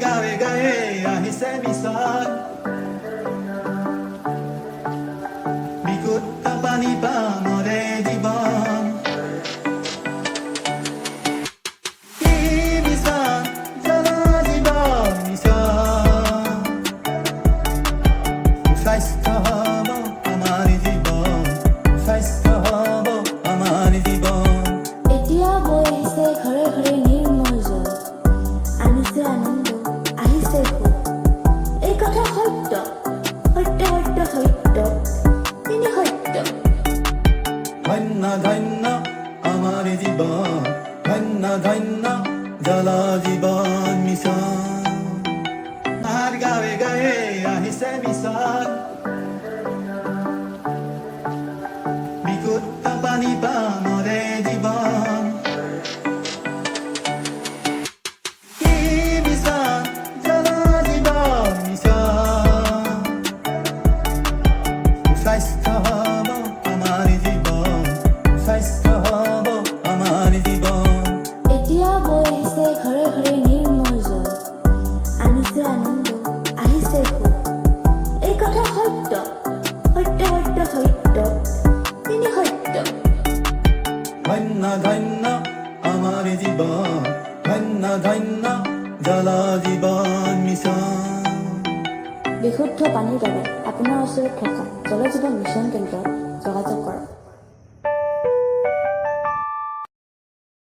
গাৱে গাৱে আহিছে মিছন বিশুদ্ধ পানী পামৰে জীৱন কি মিছন জল জীৱন মিছন স্বাস্থ্য হ'ব আমাৰ জীৱন স্বাস্থ্য হ'ব আমাৰ জীৱন এতিয়া বৈ আহিছে ঘৰে ঘৰে নিৰ্মল জল আনিছে আনন্দ আহিছে সুখ এই কথা সত্য সত্য সত্য সত্য তিনি সত্য ধন্য ধন্য আমাৰ জীৱন ধন্য ধন্য জল জীৱন মিছন আমাৰ গাৱে গাৱে আহিছে মিছন বিশুদ্ধ পানী পামৰে জীৱন কি মিছন জল জীৱন মিছন স্বাস্থ্য হ'ব আমাৰ জীৱন স্বাস্থ্য হ'ব আমাৰ জীৱন এতিয়া বৈ আহিছে ঘৰে ঘৰে নিৰ্মল জল আনিছে আনন্দ আহিছে সুখ এই কথা সত্য সত্য সত্য সত্য তিনি সত্য ধন্য ধন্য আমাৰ জীৱন ধন্য ধন্য জল জীৱন মিছন বিশুদ্ধ পানীৰ বাবে আপোনাৰ ওচৰত থকা জল জীৱন মিছন কেন্দ্ৰত যোগাযোগ কৰক